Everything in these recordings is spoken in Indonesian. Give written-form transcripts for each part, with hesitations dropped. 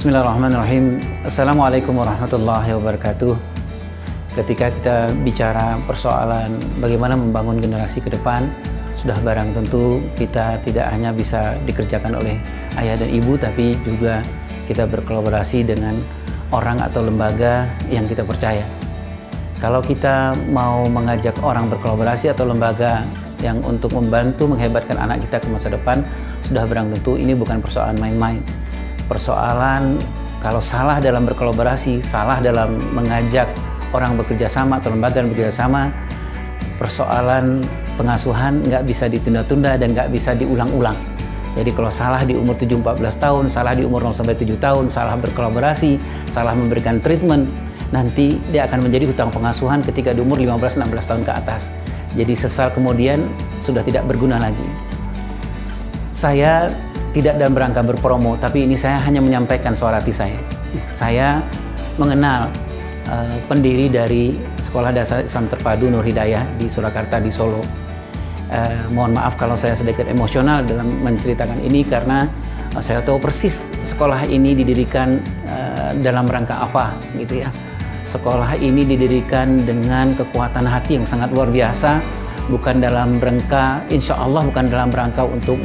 Bismillahirrahmanirrahim. Assalamualaikum warahmatullahi wabarakatuh. Ketika kita bicara persoalan bagaimana membangun generasi ke depan, sudah barang tentu kita tidak hanya bisa dikerjakan oleh ayah dan ibu, tapi juga kita berkolaborasi dengan orang atau lembaga yang kita percaya. Kalau kita mau mengajak orang berkolaborasi atau lembaga yang untuk membantu menghebatkan anak kita ke masa depan, sudah barang tentu ini bukan persoalan main-main. Persoalan kalau salah dalam berkolaborasi, salah dalam mengajak orang bekerja sama atau lembaga bekerja sama, persoalan pengasuhan nggak bisa ditunda-tunda dan nggak bisa diulang-ulang. Jadi kalau salah di umur 7-14 tahun, salah di umur 0-7 tahun, salah berkolaborasi, salah memberikan treatment, nanti dia akan menjadi hutang pengasuhan ketika di umur 15-16 tahun ke atas. Jadi sesal kemudian sudah tidak berguna lagi. Saya tidak dalam rangka berpromo, tapi ini saya hanya menyampaikan suara hati saya. Saya mengenal pendiri dari Sekolah Dasar Islam Terpadu Nur Hidayah di Surakarta di Solo. Mohon maaf kalau saya sedikit emosional dalam menceritakan ini karena saya tahu persis sekolah ini didirikan dalam rangka apa, gitu ya. Sekolah ini didirikan dengan kekuatan hati yang sangat luar biasa. Bukan dalam rangka, insya Allah bukan dalam rangka untuk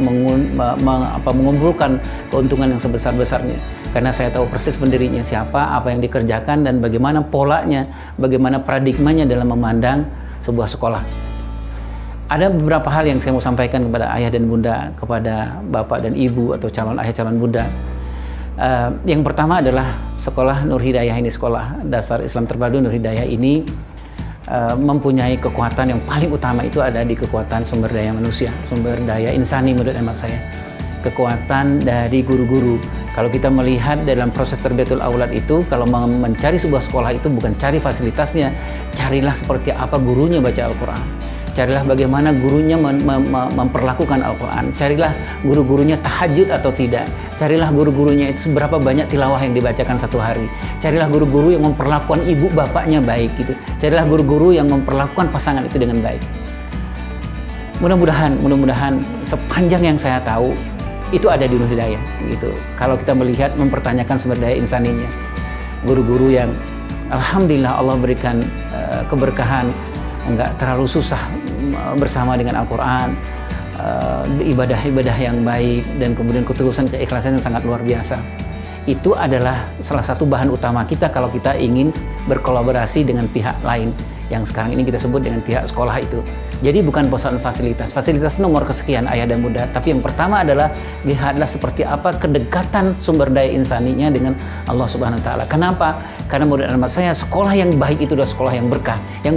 mengumpulkan keuntungan yang sebesar-besarnya. Karena saya tahu persis pendirinya siapa, apa yang dikerjakan, dan bagaimana polanya, bagaimana paradigmanya dalam memandang sebuah sekolah. Ada beberapa hal yang saya mau sampaikan kepada ayah dan bunda, kepada bapak dan ibu atau calon ayah, calon bunda. Yang pertama adalah sekolah Nur Hidayah ini, Sekolah Dasar Islam Terpadu Nur Hidayah ini mempunyai kekuatan yang paling utama, itu ada di kekuatan sumber daya manusia, sumber daya insani menurut hemat saya. Kekuatan dari guru-guru. Kalau kita melihat dalam proses terbiatul aulad itu, kalau mencari sebuah sekolah itu bukan cari fasilitasnya, carilah seperti apa gurunya baca Al-Quran. Carilah bagaimana gurunya memperlakukan Al-Quran. Carilah guru-gurunya tahajud atau tidak. Carilah guru-gurunya itu seberapa banyak tilawah yang dibacakan satu hari. Carilah guru-guru yang memperlakukan ibu bapaknya baik gitu. Carilah guru-guru yang memperlakukan pasangan itu dengan baik. Mudah-mudahan sepanjang yang saya tahu itu ada di Nur Hidayah gitu. Kalau kita melihat mempertanyakan sumber daya insaninya, guru-guru yang alhamdulillah Allah berikan keberkahan, enggak terlalu susah bersama dengan Al-Quran, ibadah-ibadah yang baik, dan kemudian ketulusan, keikhlasan yang sangat luar biasa. Itu adalah salah satu bahan utama kita kalau kita ingin berkolaborasi dengan pihak lain yang sekarang ini kita sebut dengan pihak sekolah itu. Jadi bukan persoalan fasilitas. Fasilitas nomor kesekian ayah dan bunda, tapi yang pertama adalah lihatlah seperti apa kedekatan sumber daya insaninya dengan Allah Subhanahu wa taala. Kenapa? Karena menurut hemat saya sekolah yang baik itu adalah sekolah yang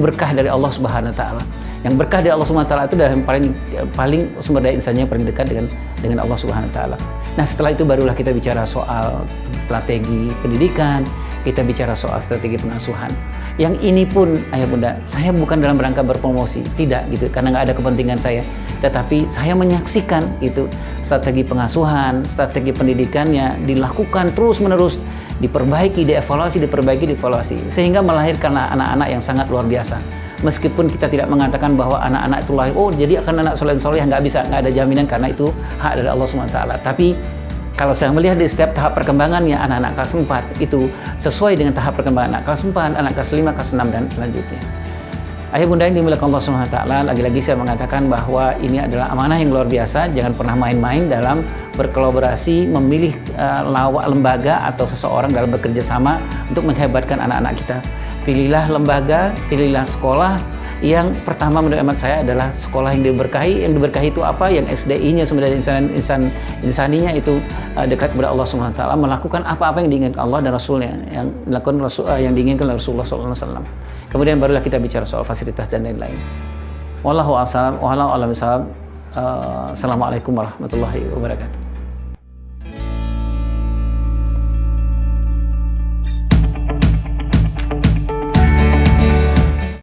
berkah dari Allah Subhanahu wa taala. Yang berkah dari Allah Subhanahu wa taala itu adalah yang paling sumber daya insaninya paling dekat dengan Allah Subhanahu wa taala. Nah, setelah itu barulah kita bicara soal strategi pendidikan, kita bicara soal strategi pengasuhan. Yang ini pun ayah bunda, saya bukan dalam rangka berpromosi, tidak gitu, karena nggak ada kepentingan saya. Tetapi saya menyaksikan itu strategi pengasuhan, strategi pendidikannya dilakukan terus-menerus, diperbaiki, dievaluasi, sehingga melahirkanlah anak-anak yang sangat luar biasa. Meskipun kita tidak mengatakan bahwa anak-anak itu lahir, oh jadi akan anak soleh-soleh, nggak bisa, nggak ada jaminan karena itu hak dari Allah SWT. Tapi kalau saya melihat di setiap tahap perkembangannya, anak-anak kelas 4 itu sesuai dengan tahap perkembangan anak kelas 4, anak kelas 5, kelas 6, dan selanjutnya. Ayah bunda yang dimuliakan Allah SWT, lagi-lagi saya mengatakan bahwa ini adalah amanah yang luar biasa. Jangan pernah main-main dalam berkolaborasi, memilih lembaga atau seseorang dalam bekerja sama untuk menghebatkan anak-anak kita. Pilihlah lembaga, pilihlah sekolah yang pertama menurut hemat saya adalah sekolah yang diberkahi. Yang diberkahi itu apa? Yang SDI-nya, sumber daya insaninya itu dekat kepada Allah SWT, melakukan apa-apa yang diinginkan Allah dan Rasulnya, yang dilakukan yang diinginkan oleh Rasulullah SAW. Kemudian barulah kita bicara soal fasilitas dan lain-lain. Wallahu a'lam bishawab. Assalamualaikum warahmatullahi wabarakatuh.